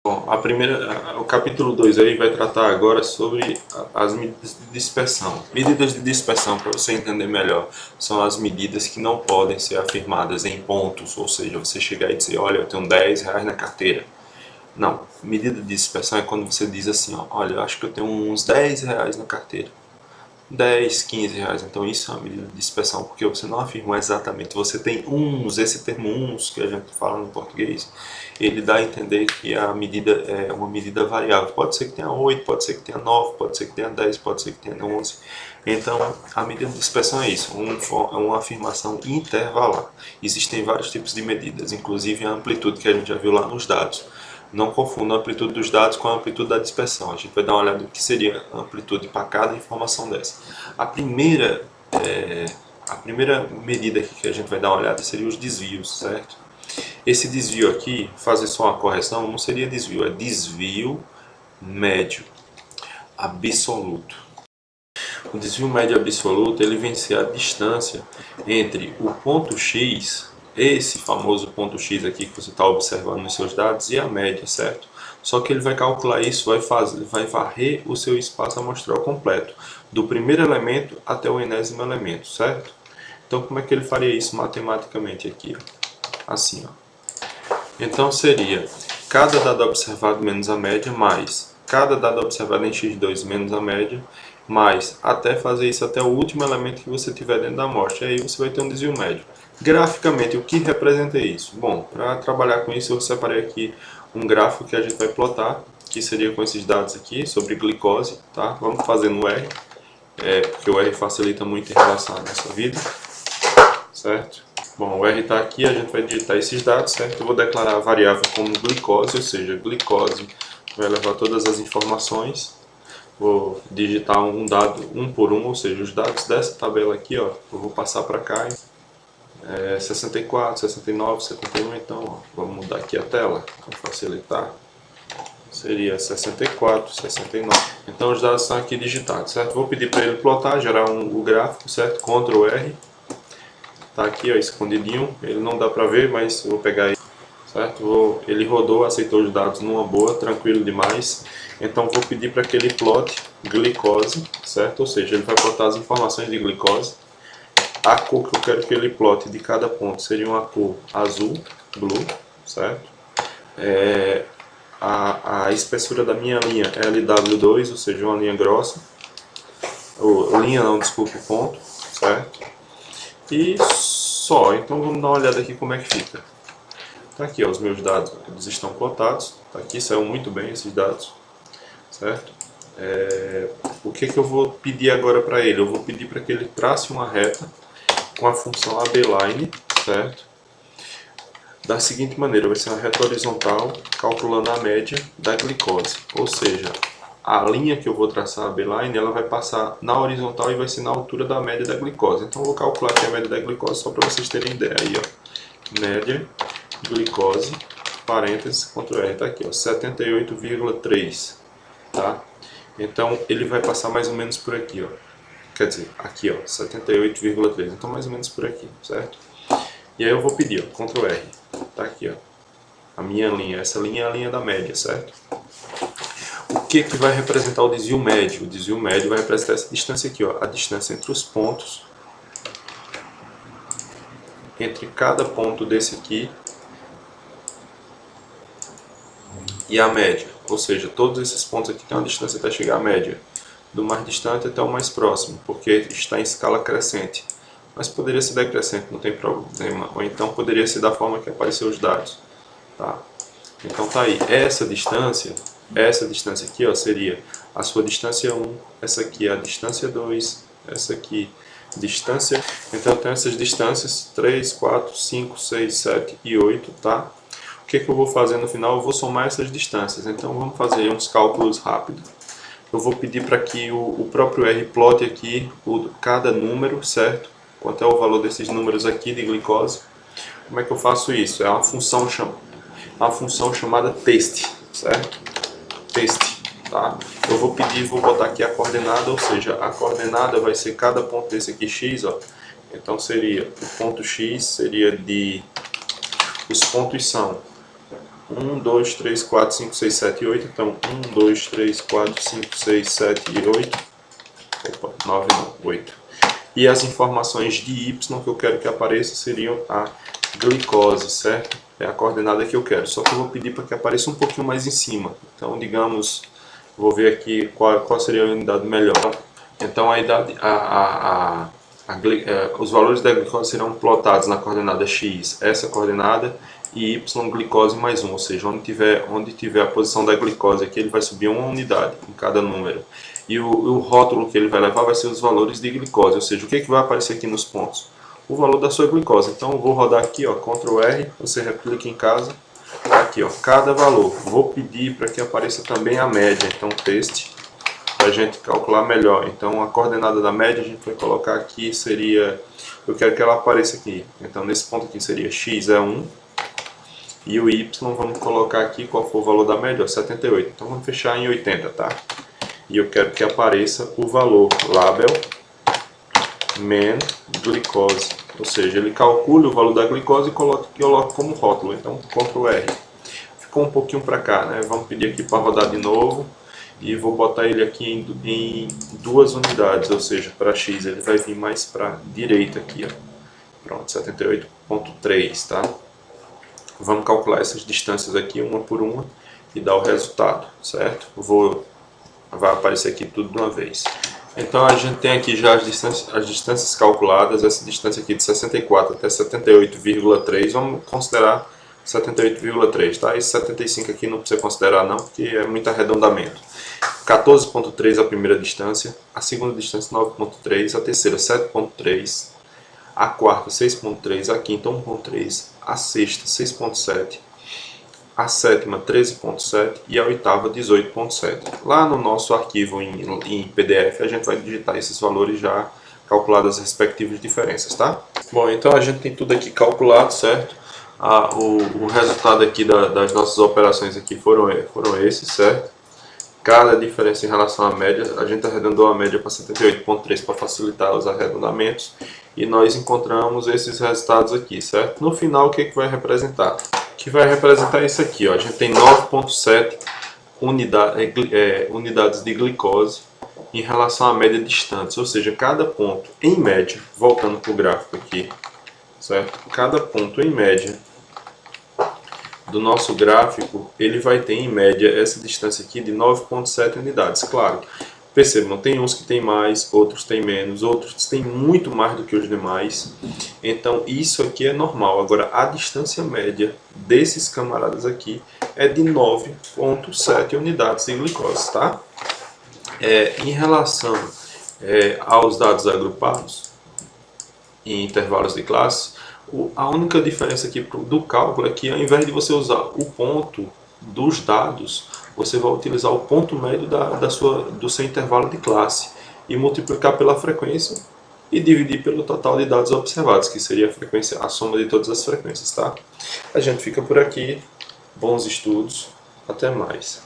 Bom, o capítulo 2 aí vai tratar agora sobre as medidas de dispersão. Medidas de dispersão, para você entender melhor, são as medidas que não podem ser afirmadas em pontos, ou seja, você chegar e dizer, olha, eu tenho R$ 10 na carteira. Não, medida de dispersão é quando você diz assim, ó, olha, eu acho que eu tenho uns R$ 10 na carteira. 10, 15 reais. Então isso é uma medida de dispersão, porque você não afirma exatamente. Você tem uns, esse termo uns que a gente fala no português, ele dá a entender que a medida é uma medida variável. Pode ser que tenha 8, pode ser que tenha 9, pode ser que tenha 10, pode ser que tenha 11. Então a medida de dispersão é isso, é uma afirmação intervalar. Existem vários tipos de medidas, inclusive a amplitude que a gente já viu lá nos dados. Não confunda a amplitude dos dados com a amplitude da dispersão. A gente vai dar uma olhada no que seria a amplitude para cada informação dessa. A primeira medida aqui que a gente vai dar uma olhada seria os desvios, certo? Esse desvio aqui, fazer só uma correção, não seria desvio, é desvio médio absoluto. O desvio médio absoluto, ele vem ser a distância entre o ponto X, esse famoso ponto X aqui que você está observando nos seus dados, e a média, certo? Só que ele vai calcular isso, vai varrer o seu espaço amostral completo, do primeiro elemento até o enésimo elemento, certo? Então como é que ele faria isso matematicamente aqui? Ó? Assim, ó. Então seria cada dado observado menos a média, mais cada dado observado em x2 menos a média, mais até fazer isso até o último elemento que você tiver dentro da amostra. E aí você vai ter um desvio médio. Graficamente, o que representa isso? Bom, para trabalhar com isso eu separei aqui um gráfico que a gente vai plotar, que seria com esses dados aqui, sobre glicose, tá? Vamos fazer no R, porque o R facilita muito em relação à nossa vida, certo? Bom, o R está aqui, a gente vai digitar esses dados, certo? Eu vou declarar a variável como glicose, ou seja, glicose vai levar todas as informações. Vou digitar um dado um por um, ou seja, os dados dessa tabela aqui, ó, eu vou passar para cá. 64, 69, 71, então ó, vamos mudar aqui a tela para facilitar. Seria 64, 69. Então os dados estão aqui digitados, certo? Vou pedir para ele plotar, gerar o gráfico, certo? Ctrl R. Tá aqui, ó, escondidinho. Ele não dá para ver, mas eu vou pegar ele, certo? Ele rodou, aceitou os dados numa boa, tranquilo demais. Então vou pedir para que ele plote glicose, certo? Ou seja, ele vai plotar as informações de glicose. A cor que eu quero que ele plote de cada ponto seria uma cor azul, blue, certo? A espessura da minha linha é LW2, ou seja, uma linha grossa. Linha não, desculpe, ponto, certo? E só, então vamos dar uma olhada aqui como é que fica. Tá aqui, ó, os meus dados, eles estão plotados. Tá aqui, saiu muito bem esses dados, certo? O que eu vou pedir agora para ele? Eu vou pedir para que ele trace uma reta com a função abline, certo? Da seguinte maneira, vai ser uma reta horizontal calculando a média da glicose. Ou seja, a linha que eu vou traçar, a abline, ela vai passar na horizontal e vai ser na altura da média da glicose. Então eu vou calcular aqui a média da glicose só para vocês terem ideia. Aí, ó, média, glicose, parênteses, Ctrl R, tá aqui, ó, 78,3, tá? Então ele vai passar mais ou menos por aqui, ó. Quer dizer, aqui, ó, 78,3, então mais ou menos por aqui, certo? E aí eu vou pedir, ó, Ctrl R, tá aqui, ó, a minha linha, essa linha é a linha da média, certo? O que vai representar o desvio médio? O desvio médio vai representar essa distância aqui, ó, a distância entre os pontos, entre cada ponto desse aqui e a média, ou seja, todos esses pontos aqui têm uma distância até chegar à média, do mais distante até o mais próximo, porque está em escala crescente. Mas poderia ser decrescente, não tem problema. Ou então poderia ser da forma que apareceu os dados. Tá? Então tá aí. Essa distância aqui, ó, seria a sua distância 1, essa aqui é a distância 2, essa aqui distância. Então eu tenho essas distâncias 3, 4, 5, 6, 7 e 8, tá? O que eu vou fazer no final? Eu vou somar essas distâncias. Então vamos fazer uns cálculos rápidos. Eu vou pedir para que o próprio R plote aqui cada número, certo? Quanto é o valor desses números aqui de glicose. Como é que eu faço isso? É uma função chamada test, certo? Test, tá? Eu vou pedir, vou botar aqui a coordenada, ou seja, a coordenada vai ser cada ponto desse aqui x, ó. Então seria o ponto x seria os pontos são 1, 2, 3, 4, 5, 6, 7, 8. Então, 1, 2, 3, 4, 5, 6, 7 e 8. Opa, 9 não, 8. E as informações de Y que eu quero que apareça seriam a glicose, certo? É a coordenada que eu quero. Só que eu vou pedir para que apareça um pouquinho mais em cima. Então, digamos, vou ver aqui qual seria a unidade melhor. Então, os valores da glicose serão plotados na coordenada x, essa coordenada, e y glicose mais 1, ou seja, onde tiver a posição da glicose aqui, ele vai subir uma unidade em cada número. E o rótulo que ele vai levar vai ser os valores de glicose, ou seja, o que vai aparecer aqui nos pontos? O valor da sua glicose. Então eu vou rodar aqui, ó, Ctrl R, você replica em casa, aqui, ó, cada valor. Vou pedir para que apareça também a média, então paste, para a gente calcular melhor. Então a coordenada da média a gente vai colocar aqui, seria, eu quero que ela apareça aqui, então nesse ponto aqui seria x é 1, e o y vamos colocar aqui qual for o valor da média, ó, 78, então vamos fechar em 80, tá? E eu quero que apareça o valor label men glicose, ou seja, ele calcula o valor da glicose e coloca como rótulo. Então Ctrl R, ficou um pouquinho para cá, né? Vamos pedir aqui para rodar de novo e vou botar ele aqui em 2 unidades, ou seja, para x ele vai vir mais para direita aqui, ó. Pronto, 78.3, tá? Vamos calcular essas distâncias aqui uma por uma e dar o resultado, certo? Vai aparecer aqui tudo de uma vez. Então a gente tem aqui já as distâncias calculadas. Essa distância aqui de 64 até 78,3, vamos considerar 78,3, tá? Esse 75 aqui não precisa considerar não, porque é muito arredondamento. 14,3 a primeira distância, a segunda distância 9,3, a terceira 7,3, a quarta 6,3, a quinta 1,3, a sexta 6,7, a sétima 13,7 e a oitava 18,7. Lá no nosso arquivo em PDF a gente vai digitar esses valores já calculadas as respectivas diferenças, tá? Bom, então a gente tem tudo aqui calculado, certo? O resultado aqui das nossas operações aqui foram esses, certo? Cada diferença em relação à média, a gente arredondou a média para 78,3 para facilitar os arredondamentos e nós encontramos esses resultados aqui, certo? No final, o que vai representar? Que vai representar isso aqui, ó. A gente tem 9,7 unidades de glicose em relação à média distantes, ou seja, cada ponto em média, voltando para o gráfico aqui, certo? Cada ponto em média do nosso gráfico, ele vai ter em média essa distância aqui de 9,7 unidades. Claro, percebam, tem uns que tem mais, outros tem menos, outros tem muito mais do que os demais. Então isso aqui é normal. Agora a distância média desses camaradas aqui é de 9,7 unidades de glicose, tá? Em relação aos dados agrupados em intervalos de classe, a única diferença aqui do cálculo é que ao invés de você usar o ponto dos dados, você vai utilizar o ponto médio do seu intervalo de classe e multiplicar pela frequência e dividir pelo total de dados observados, que seria a soma de todas as frequências, tá? A gente fica por aqui, bons estudos, até mais.